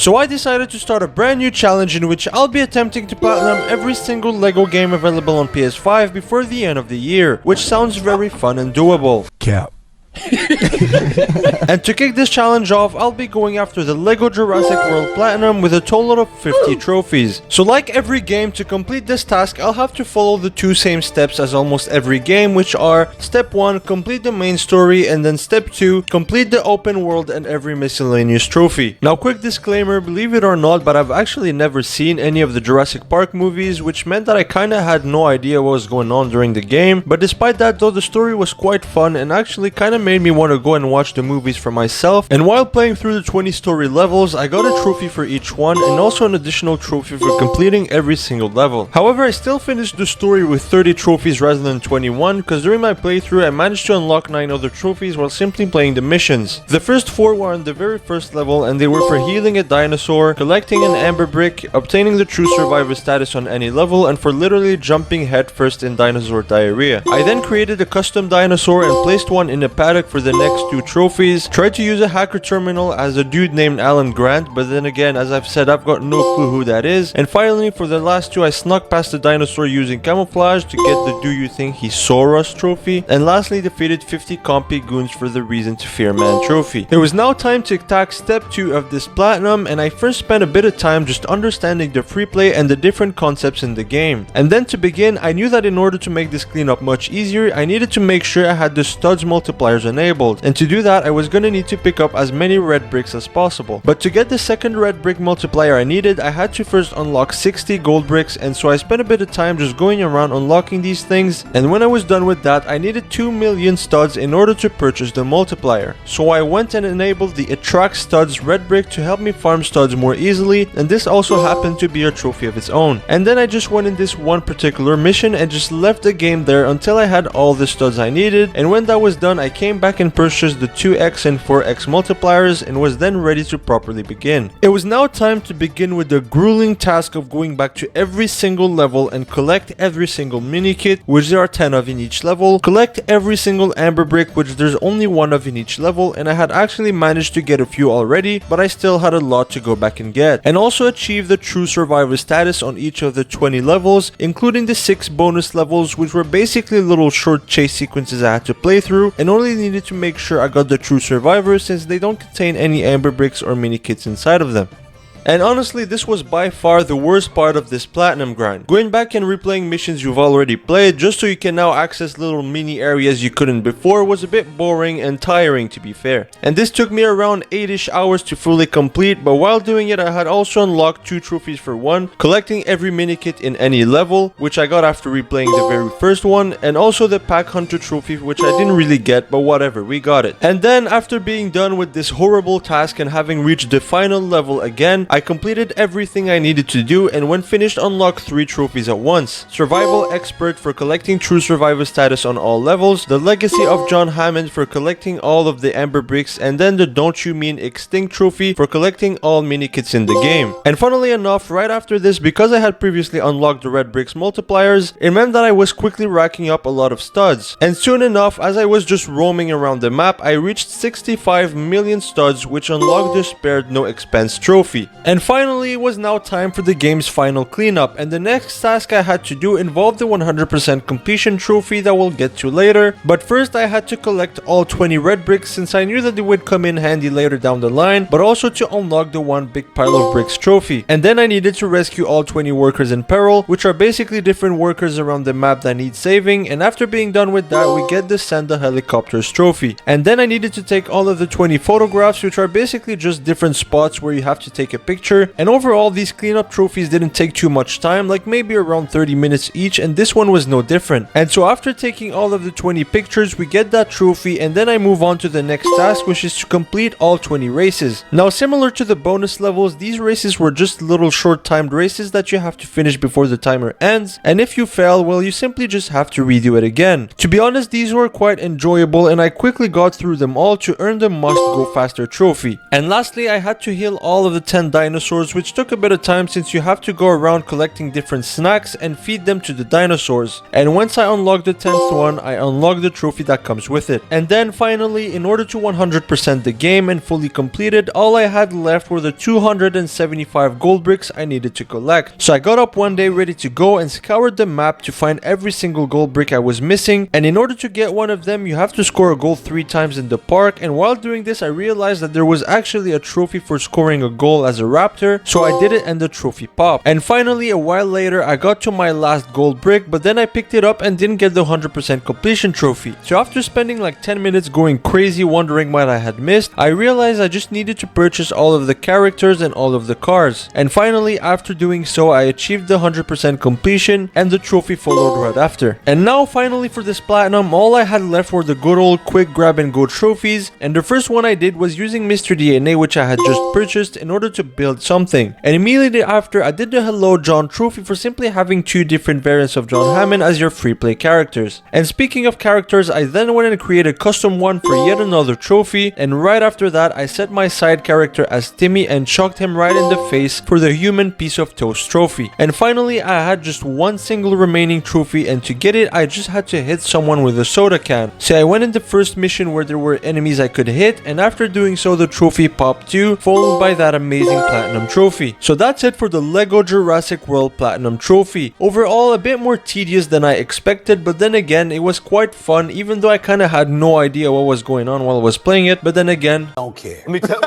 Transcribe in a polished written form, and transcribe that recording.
So I decided to start a brand new challenge in which I'll be attempting to platinum every single LEGO game available on PS5 before the end of the year, which sounds very fun and doable. Cap. And to kick this challenge off, I'll be going after the LEGO Jurassic World Platinum with a total of 50 trophies. So like every game, to complete this task, I'll have to follow the two same steps as almost every game, which are Step 1, complete the main story, and then Step 2, complete the open world and every miscellaneous trophy. Now quick disclaimer, believe it or not, but I've actually never seen any of the Jurassic Park movies, which meant that I kinda had no idea what was going on during the game. But despite that though, the story was quite fun and actually kinda made me want to go and watch the movies for myself. And while playing through the 20 story levels, I got a trophy for each one and also an additional trophy for completing every single level. However, I still finished the story with 30 trophies rather than 21 because during my playthrough I managed to unlock 9 other trophies while simply playing the missions. The first 4 were on the very first level and they were for healing a dinosaur, collecting an amber brick, obtaining the true survivor status on any level, and for literally jumping headfirst in dinosaur diarrhea. I then created a custom dinosaur and placed one in a paddock for the next 2 trophies, tried to use a hacker terminal as a dude named Alan Grant, but then again, as I've said, I've got no clue who that is. And finally, for the last 2, I snuck past the dinosaur using camouflage to get the Do You Think He Saw Us trophy, and lastly defeated 50 compy goons for the Reason to Fear Man trophy. It was now time to attack step 2 of this platinum, and I first spent a bit of time just understanding the free play and the different concepts in the game. And then to begin, I knew that in order to make this cleanup much easier, I needed to make sure I had the studs multipliers enabled. And to do that, I was gonna need to pick up as many red bricks as possible. But to get the second red brick multiplier I needed, I had to first unlock 60 gold bricks, and so I spent a bit of time just going around unlocking these things. And when I was done with that, I needed 2 million studs in order to purchase the multiplier. So I went and enabled the Attract Studs red brick to help me farm studs more easily, and this also happened to be a trophy of its own. And then I just went in this one particular mission and just left the game there until I had all the studs I needed, and when that was done, I came back and purchased the 2x and 4x multipliers and was then ready to properly begin. It was now time to begin with the grueling task of going back to every single level and collect every single mini kit, which there are 10 of in each level, collect every single amber brick, which there's only 1 of in each level, and I had actually managed to get a few already, but I still had a lot to go back and get, and also achieve the true survivor status on each of the 20 levels, including the 6 bonus levels, which were basically little short chase sequences I had to play through, and only needed to make sure I got the true survivor since they don't contain any amber bricks or mini kits inside of them. And honestly, this was by far the worst part of this platinum grind. Going back and replaying missions you've already played just so you can now access little mini areas you couldn't before was a bit boring and tiring, to be fair. And this took me around 8ish hours to fully complete, but while doing it I had also unlocked 2 trophies for 1, collecting every mini kit in any level, which I got after replaying the very first one, and also the Pack Hunter trophy, which I didn't really get, but whatever, we got it. And then after being done with this horrible task and having reached the final level again, I completed everything I needed to do, and when finished unlocked 3 trophies at once. Survival Expert for collecting true survivor status on all levels, the Legacy of John Hammond for collecting all of the amber bricks, and then the Don't You Mean Extinct trophy for collecting all mini kits in the game. And funnily enough, right after this, because I had previously unlocked the red bricks multipliers, it meant that I was quickly racking up a lot of studs. And soon enough, as I was just roaming around the map, I reached 65 million studs, which unlocked the Spared No Expense trophy. And finally, it was now time for the game's final cleanup, and the next task I had to do involved the 100% completion trophy that we'll get to later. But first I had to collect all 20 red bricks since I knew that they would come in handy later down the line, but also to unlock the one big pile of bricks trophy. And then I needed to rescue all 20 workers in peril, which are basically different workers around the map that need saving, and after being done with that, we get the Send the Helicopters trophy. And then I needed to take all of the 20 photographs, which are basically just different spots where you have to take a picture. And overall, these cleanup trophies didn't take too much time, like maybe around 30 minutes each, and this one was no different. And so after taking all of the 20 pictures, we get that trophy, and then I move on to the next task, which is to complete all 20 races. Now, similar to the bonus levels, these races were just little short-timed races that you have to finish before the timer ends, and if you fail, well, you simply just have to redo it again. To be honest, these were quite enjoyable, and I quickly got through them all to earn the Must Go Faster trophy. And lastly, I had to heal all of the 10 dinosaurs, which took a bit of time since you have to go around collecting different snacks and feed them to the dinosaurs. And once I unlocked the 10th one, I unlocked the trophy that comes with it. And then finally, in order to 100% the game and fully complete it, all I had left were the 275 gold bricks I needed to collect. So I got up one day ready to go and scoured the map to find every single gold brick I was missing, and in order to get one of them you have to score a goal 3 times in the park. And while doing this I realized that there was actually a trophy for scoring a goal as a raptor, so I did it and the trophy popped. And finally a while later I got to my last gold brick, but then I picked it up and didn't get the 100% completion trophy. So after spending like 10 minutes going crazy wondering what I had missed, I realized I just needed to purchase all of the characters and all of the cars. And finally after doing so I achieved the 100% completion and the trophy followed right after. And now finally for this platinum, all I had left were the good old quick grab and go trophies, and the first one I did was using Mr. DNA, which I had just purchased in order to build something. And immediately after I did the Hello John trophy for simply having 2 different variants of John Hammond as your free play characters. And speaking of characters, I then went and created a custom one for yet another trophy, and right after that I set my side character as Timmy and chucked him right in the face for the human piece of toast trophy. And finally I had just one single remaining trophy, and to get it I just had to hit someone with a soda can. So I went in the first mission where there were enemies I could hit, and after doing so the trophy popped too, followed by that amazing platinum trophy. So that's it for the Lego Jurassic World Platinum trophy. Overall a bit more tedious than I expected, but then again it was quite fun, even though I kinda had no idea what was going on while I was playing it. But then again, don't care. Let me tell